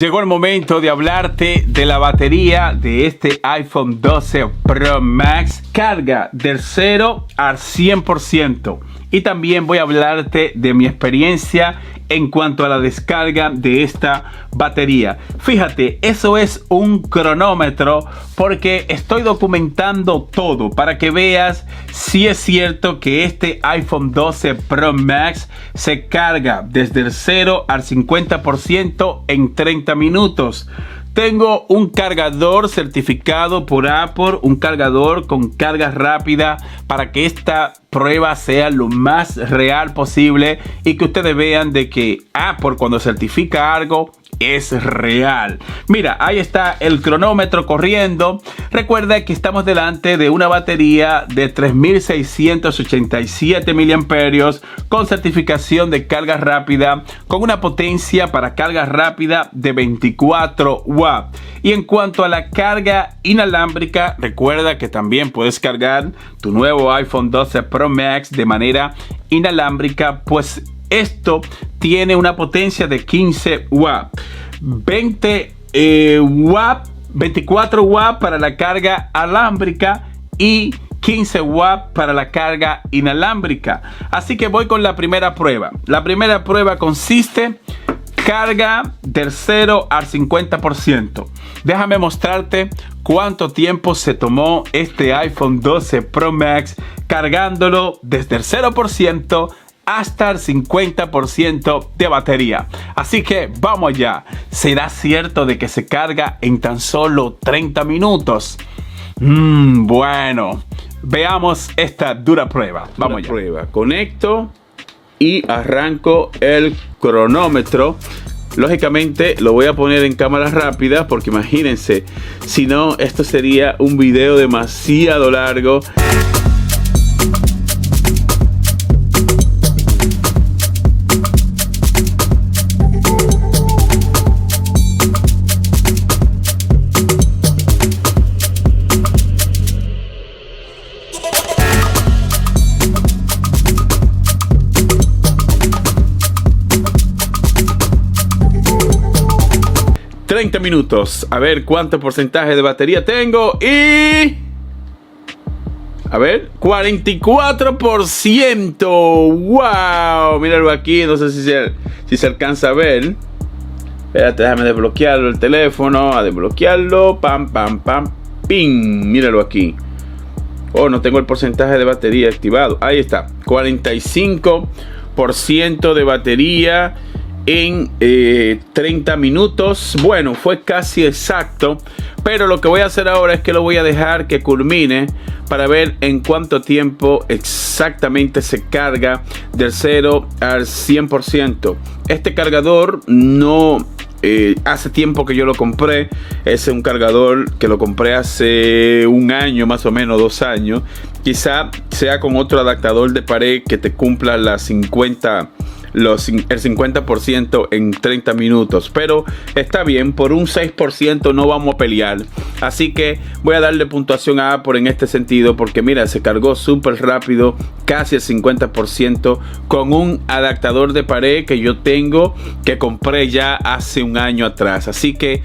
Llegó el momento de hablarte de la batería de este iPhone 12 Pro Max. Carga del 0 al 100%. Y también voy a hablarte de mi experiencia en cuanto a la descarga de esta batería. Fíjate, eso es un cronómetro porque estoy documentando todo para que veas si es cierto que este iPhone 12 Pro Max se carga desde el 0 al 50% en 30 minutos. Tengo un cargador certificado por Apple, un cargador con carga rápida para que esta prueba sea lo más real posible y que ustedes vean de que Apple cuando certifica algo es real. Mira, ahí está el cronómetro corriendo. Recuerda que estamos delante de una batería de 3687 miliamperios con certificación de carga rápida, con una potencia para carga rápida de 24 watts. Y en cuanto a la carga inalámbrica, recuerda que también puedes cargar tu nuevo iPhone 12 Pro Max de manera inalámbrica, pues esto tiene una potencia de 15 watts, 24 watts para la carga alámbrica y 15 watts para la carga inalámbrica. Así que voy con la primera prueba. La primera prueba consiste carga del 0 al 50%. Déjame mostrarte cuánto tiempo se tomó este iPhone 12 Pro Max cargándolo desde el 0% hasta el 50% de batería. Así que vamos allá. ¿Será cierto de que se carga en tan solo 30 minutos? Bueno, veamos esta dura prueba. Vamos allá. Conecto y arranco el cronómetro. Lógicamente lo voy a poner en cámara rápida porque imagínense, si no, esto sería un video demasiado largo. Minutos, a ver cuánto porcentaje de batería tengo y a ver, 44%. Wow, míralo aquí, no sé si se alcanza a ver. Espérate, déjame desbloquearlo el teléfono, a desbloquearlo, pam, ping, míralo aquí. Oh, no tengo el porcentaje de batería activado. Ahí está, 45% de batería en 30 minutos. Bueno, fue casi exacto, pero lo que voy a hacer ahora es que lo voy a dejar que culmine para ver en cuánto tiempo exactamente se carga del 0 al 100%. Este cargador no hace tiempo que yo lo compré. Es un cargador que lo compré hace un año, más o menos 2 años. Quizá sea con otro adaptador de pared que te cumpla las el 50% en 30 minutos, pero está bien, por un 6% no vamos a pelear, así que voy a darle puntuación a Apple en este sentido, porque mira, se cargó súper rápido, casi el 50% con un adaptador de pared que yo tengo, que compré ya hace un año atrás. Así que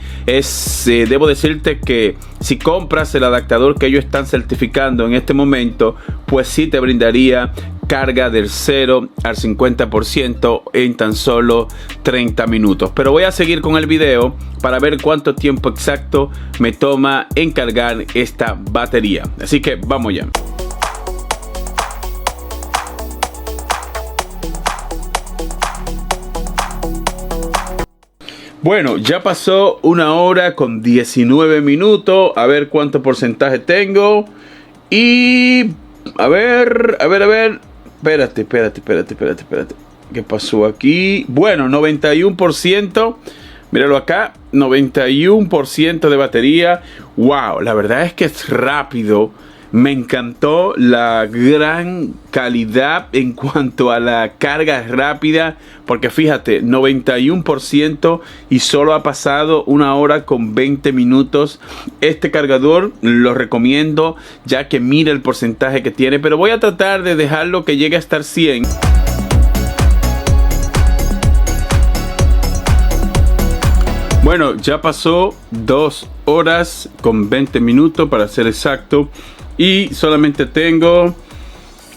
debo decirte que si compras el adaptador que ellos están certificando en este momento, pues sí te brindaría carga del 0 al 50% en tan solo 30 minutos. Pero voy a seguir con el video para ver cuánto tiempo exacto me toma en cargar esta batería. Así que vamos ya. Bueno, ya pasó 1 hora con 19 minutos. A ver cuánto porcentaje tengo. Y a ver. Espérate. ¿Qué pasó aquí? Bueno, 91%. Míralo acá. 91% de batería. Wow, la verdad es que es rápido. Me encantó la gran calidad en cuanto a la carga rápida. Porque fíjate, 91% y solo ha pasado 1 hora con 20 minutos. Este cargador lo recomiendo ya que mira el porcentaje que tiene. Pero voy a tratar de dejarlo que llegue a estar 100. Bueno, ya pasó 2 horas con 20 minutos para ser exacto. Y solamente tengo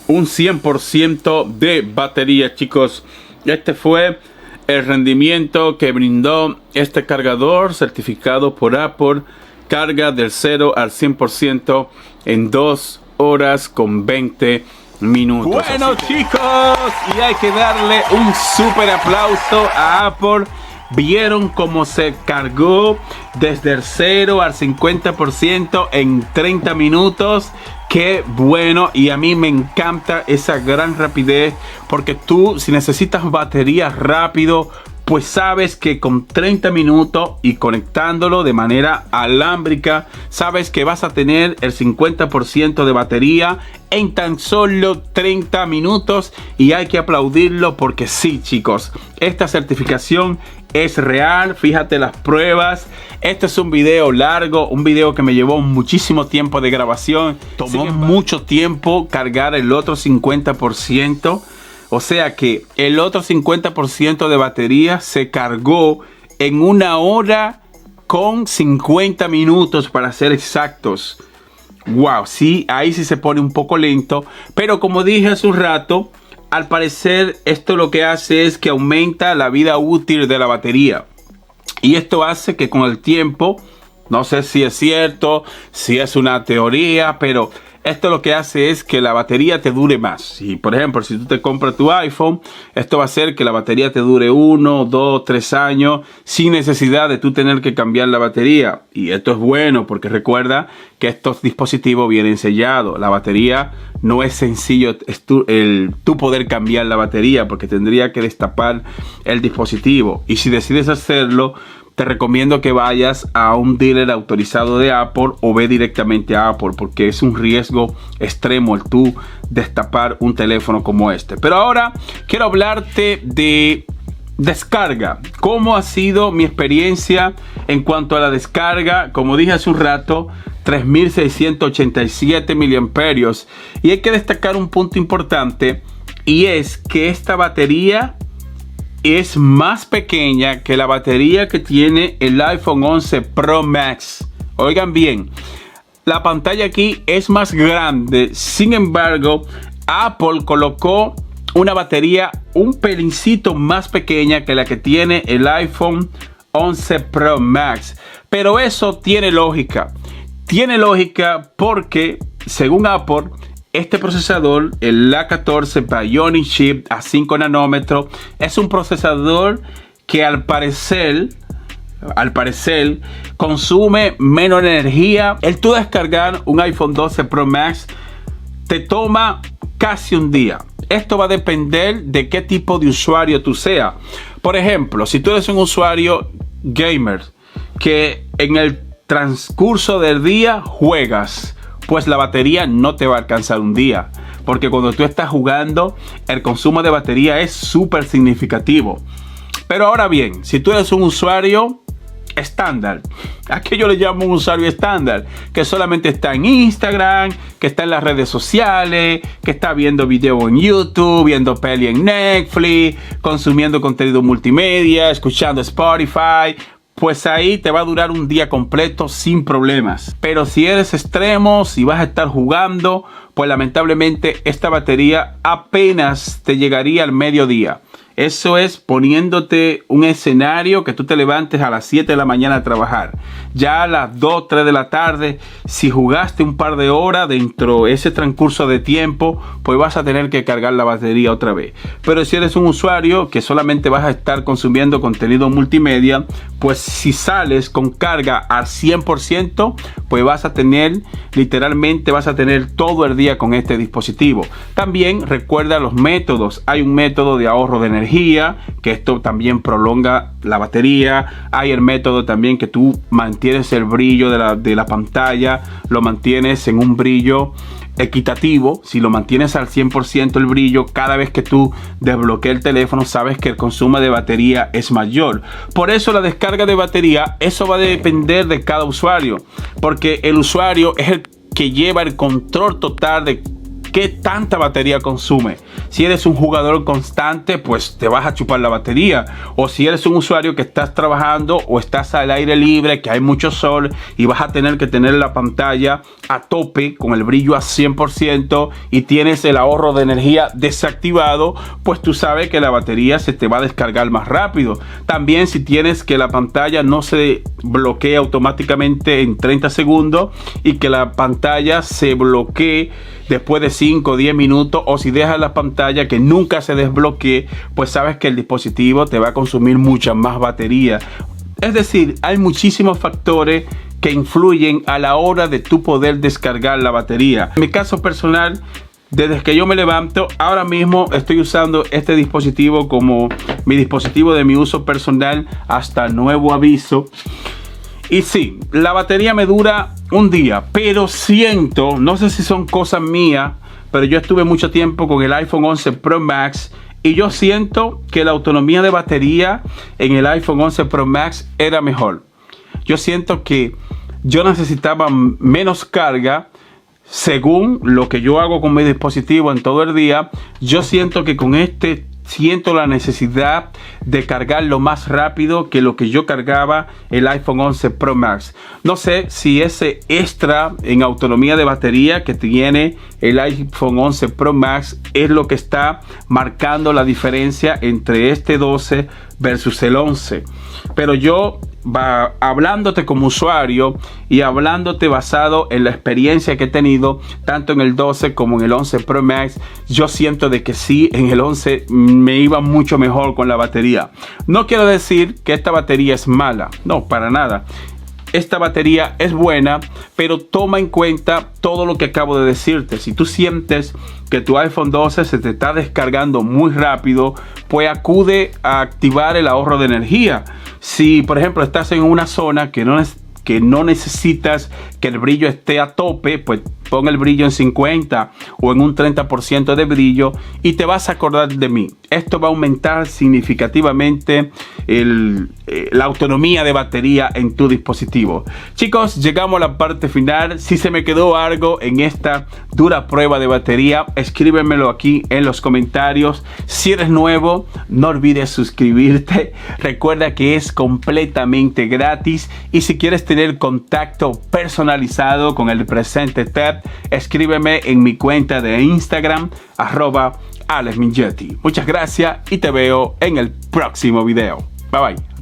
un 100% de batería, chicos. Este fue el rendimiento que brindó este cargador certificado por Apple. Carga del 0 al 100% en 2 horas con 20 minutos. Bueno, chicos, y hay que darle un súper aplauso a Apple. Vieron cómo se cargó desde el 0 al 50% en 30 minutos. Qué bueno, y a mí me encanta esa gran rapidez, porque tú, si necesitas batería rápido, pues sabes que con 30 minutos y conectándolo de manera alámbrica, sabes que vas a tener el 50% de batería en tan solo 30 minutos. Y hay que aplaudirlo porque sí, chicos, esta certificación es real. Fíjate las pruebas. Este es un video largo, un video que me llevó muchísimo tiempo de grabación. Tomó mucho tiempo cargar el otro 50%. O sea que el otro 50% de batería se cargó en 1 hora con 50 minutos para ser exactos. Wow, sí, ahí sí se pone un poco lento. Pero como dije hace un rato, al parecer esto lo que hace es que aumenta la vida útil de la batería. Y esto hace que con el tiempo, no sé si es cierto, si es una teoría, pero esto lo que hace es que la batería te dure más. Si, por ejemplo, si tú te compras tu iPhone, esto va a hacer que la batería te dure 1, 2, 3 años sin necesidad de tú tener que cambiar la batería. Y esto es bueno porque recuerda que estos dispositivos vienen sellados. La batería no es sencillo tú poder cambiar la batería, porque tendría que destapar el dispositivo. Y si decides hacerlo, te recomiendo que vayas a un dealer autorizado de Apple o ve directamente a Apple, porque es un riesgo extremo el tú destapar un teléfono como este. Pero ahora quiero hablarte de descarga. ¿Cómo ha sido mi experiencia en cuanto a la descarga? Como dije hace un rato, 3687 miliamperios. Y hay que destacar un punto importante, y es que esta batería es más pequeña que la batería que tiene el iPhone 11 Pro Max. Oigan bien, la pantalla aquí es más grande. Sin embargo, Apple colocó una batería un pelincito más pequeña que la que tiene el iPhone 11 Pro Max. Pero eso tiene lógica. Tiene lógica porque, según Apple, este procesador, el A14 Bionic Chip a 5 nanómetros, es un procesador que al parecer consume menos energía. El tú descargar un iPhone 12 Pro Max te toma casi un día. Esto va a depender de qué tipo de usuario tú seas. Por ejemplo, si tú eres un usuario gamer que en el transcurso del día juegas, pues la batería no te va a alcanzar un día, porque cuando tú estás jugando el consumo de batería es súper significativo. Pero ahora bien, si tú eres un usuario estándar, ¿a qué yo le llamo un usuario estándar? Que solamente está en Instagram, que está en las redes sociales, que está viendo video en YouTube, viendo peli en Netflix, consumiendo contenido multimedia, escuchando Spotify, pues ahí te va a durar un día completo sin problemas. Pero si eres extremo, si vas a estar jugando, pues lamentablemente esta batería apenas te llegaría al mediodía. Eso es poniéndote un escenario que tú te levantes a las 7 de la mañana a trabajar. Ya a las 2, 3 de la tarde, si jugaste un par de horas dentro de ese transcurso de tiempo, pues vas a tener que cargar la batería otra vez. Pero si eres un usuario que solamente vas a estar consumiendo contenido multimedia, pues si sales con carga al 100%, pues vas a tener, literalmente vas a tener todo el día con este dispositivo. También recuerda los métodos. Hay un método de ahorro de energía, que esto también prolonga la batería. Hay el método también que tú mantienes el brillo de la pantalla, lo mantienes en un brillo equitativo. Si lo mantienes al 100% el brillo, cada vez que tú desbloqueas el teléfono, sabes que el consumo de batería es mayor. Por eso la descarga de batería, eso va a depender de cada usuario, porque el usuario es el que lleva el control total de qué tanta batería consume. Si eres un jugador constante, pues te vas a chupar la batería. O si eres un usuario que estás trabajando o estás al aire libre, que hay mucho sol y vas a tener que tener la pantalla a tope con el brillo a 100% y tienes el ahorro de energía desactivado, pues tú sabes que la batería se te va a descargar más rápido. También si tienes que la pantalla no se bloquee automáticamente en 30 segundos y que la pantalla se bloquee después de 5 o 10 minutos, o si dejas la pantalla que nunca se desbloquee, pues sabes que el dispositivo te va a consumir mucha más batería. Es decir, hay muchísimos factores que influyen a la hora de tu poder descargar la batería. En mi caso personal, desde que yo me levanto, ahora mismo estoy usando este dispositivo como mi dispositivo de mi uso personal hasta nuevo aviso. Y sí, la batería me dura un día, pero siento, no sé si son cosas mías, pero yo estuve mucho tiempo con el iPhone 11 Pro Max y yo siento que la autonomía de batería en el iPhone 11 Pro Max era mejor. Yo siento que yo necesitaba menos carga. Según lo que yo hago con mi dispositivo en todo el día, yo siento que con este siento la necesidad de cargarlo más rápido que lo que yo cargaba el iPhone 11 Pro Max. No sé si ese extra en autonomía de batería que tiene el iPhone 11 Pro Max es lo que está marcando la diferencia entre este 12 versus el 11. Pero yo, hablándote como usuario y hablándote basado en la experiencia que he tenido tanto en el 12 como en el 11 Pro Max, yo siento de que sí, en el 11 me iba mucho mejor con la batería. No quiero decir que esta batería es mala, no, para nada. Esta batería es buena, pero toma en cuenta todo lo que acabo de decirte. Si tú sientes que tu iPhone 12 se te está descargando muy rápido, pues acude a activar el ahorro de energía. Si, por ejemplo, estás en una zona que no necesitas que el brillo esté a tope, pues pon el brillo en 50 o en un 30% de brillo y te vas a acordar de mí. Esto va a aumentar significativamente la autonomía de batería en tu dispositivo. Chicos, llegamos a la parte final. Si se me quedó algo en esta dura prueba de batería, escríbemelo aquí en los comentarios. Si eres nuevo, no olvides suscribirte. Recuerda que es completamente gratis y si quieres tener contacto personalizado con el Presente Tech, escríbeme en mi cuenta de Instagram @AlexMingetti. Muchas gracias y te veo en el próximo video. Bye bye.